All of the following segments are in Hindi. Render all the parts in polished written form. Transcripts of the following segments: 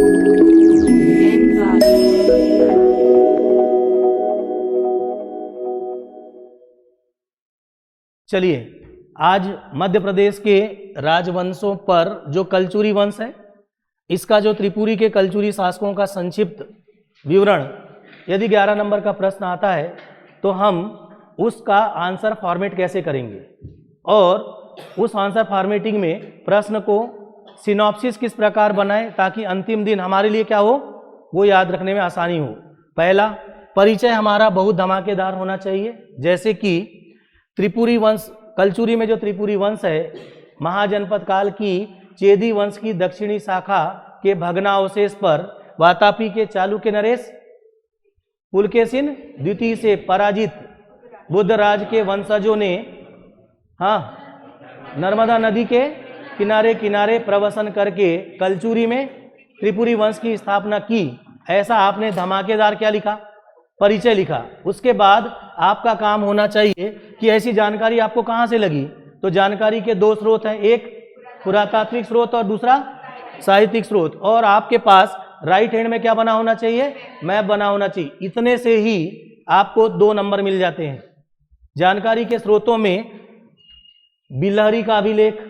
चलिए, आज मध्य प्रदेश के राजवंशों पर जो कलचुरी वंश है, इसका जो त्रिपुरी के कलचुरी शासकों का संक्षिप्त विवरण, यदि 11 नंबर का प्रश्न आता है तो हम उसका आंसर फॉर्मेट कैसे करेंगे और उस आंसर फॉर्मेटिंग में प्रश्न को सिनॉप्सिस किस प्रकार बनाएं ताकि अंतिम दिन हमारे लिए क्या हो, वो याद रखने में आसानी हो। पहला, परिचय हमारा बहुत धमाकेदार होना चाहिए, जैसे कि त्रिपुरी वंश, कलचुरी में जो त्रिपुरी वंश है, महाजनपद काल की चेदी वंश की दक्षिणी शाखा के भग्नावशेष पर वातापी के चालुक्य नरेश पुलकेशिन द्वितीय से पराजित बुद्धराज के वंशजों ने नर्मदा नदी के किनारे किनारे प्रवसन करके कलचुरी में त्रिपुरी वंश की स्थापना की। ऐसा आपने धमाकेदार क्या लिखा, परिचय लिखा। उसके बाद आपका काम होना चाहिए कि ऐसी जानकारी आपको कहाँ से लगी, तो जानकारी के दो स्रोत हैं, एक पुरातात्विक स्रोत और दूसरा साहित्यिक स्रोत, और आपके पास राइट हैंड में क्या बना होना चाहिए, मैप बना होना चाहिए। इतने से ही आपको 2 नंबर मिल जाते हैं। जानकारी के स्रोतों में बिलहरी का अभिलेख,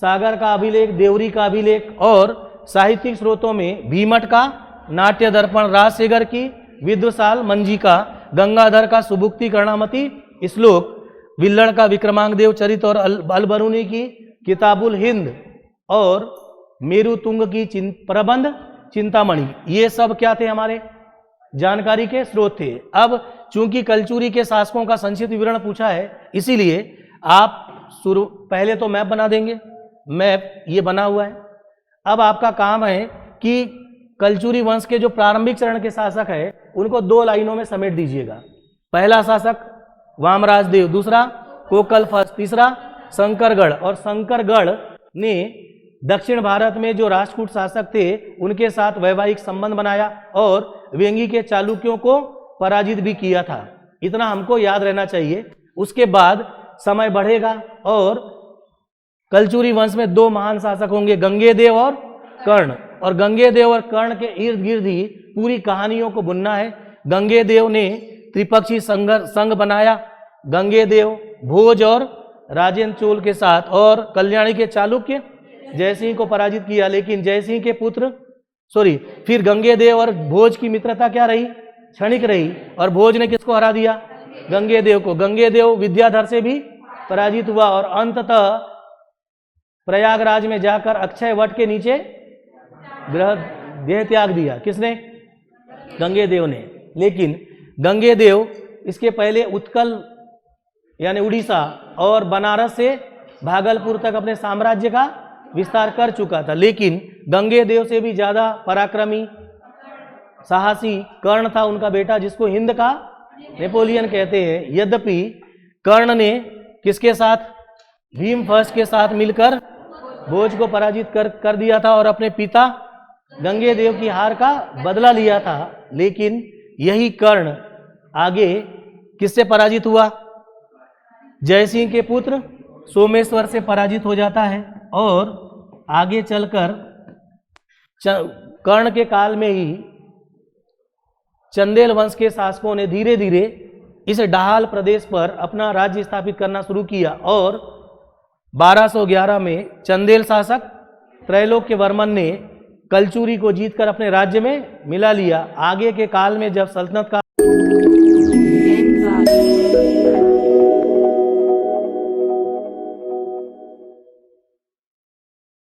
सागर का अभिलेख, देवरी का अभिलेख, और साहित्यिक स्रोतों में भीमट का नाट्य दर्पण, राजशेखर की विद्वसाल मंजी का, गंगाधर का सुबुक्ति कर्णामती श्लोक, विल्लड़ का विक्रमांगदेव चरित और अलबरूनी की किताबुल हिंद और मेरुतुंग की प्रबंध चिंतामणि, ये सब क्या थे, हमारे जानकारी के स्रोत थे। अब चूंकि कलचुरी के शासकों का संक्षिप्त विवरण पूछा है, इसीलिए आप पहले तो मैप बना देंगे। मैप ये बना हुआ है। अब आपका काम है कि कलचुरी वंश के जो प्रारंभिक चरण के शासक है उनको 2 लाइनों में समेट दीजिएगा। पहला शासक वामराज देव, दूसरा कोकलफस, तीसरा शंकरगढ़। और शंकरगढ़ ने दक्षिण भारत में जो राष्ट्रकूट शासक थे उनके साथ वैवाहिक संबंध बनाया और वेंगी के चालुक्यों को पराजित भी किया था। इतना हमको याद रहना चाहिए। उसके बाद समय बढ़ेगा और कलचुरी वंश में 2 महान शासक होंगे, गंगेदेव और कर्ण। और गंगेदेव और कर्ण के इर्द गिर्द ही पूरी कहानियों को बुनना है। गंगेदेव ने त्रिपक्षी संघ बनाया। गंगेदेव भोज और राजेंद्र चोल के साथ, और कल्याणी के चालुक्य जयसिंह को पराजित किया। लेकिन जयसिंह के पुत्र फिर गंगेदेव और भोज की मित्रता क्या रही, क्षणिक रही, और भोज ने किसको हरा दिया, गंगेदेव को। गंगेदेव विद्याधर से भी पराजित हुआ और अंततः प्रयागराज में जाकर अक्षय वट के नीचे देह त्याग दिया। किसने, गंगेदेव ने। लेकिन गंगेदेव इसके पहले उत्कल यानी उड़ीसा और बनारस से भागलपुर तक अपने साम्राज्य का विस्तार कर चुका था। लेकिन गंगेदेव से भी ज्यादा पराक्रमी, साहसी कर्ण था, उनका बेटा, जिसको हिंद का नेपोलियन कहते हैं। यद्यपि कर्ण ने किसके साथ, भीम फर्स्ट के साथ मिलकर भोज को पराजित कर दिया था और अपने पिता गंगेदेव की हार का बदला लिया था। लेकिन यही कर्ण आगे किससे पराजित हुआ, जयसिंह के पुत्र सोमेश्वर से पराजित हो जाता है। और आगे चलकर कर्ण के काल में ही चंदेल वंश के शासकों ने धीरे धीरे इस डाहाल प्रदेश पर अपना राज्य स्थापित करना शुरू किया और 1211 में चंदेल शासक त्रैलोक्य वर्मन ने कलचुरी को जीतकर अपने राज्य में मिला लिया। आगे के काल में जब सल्तनत का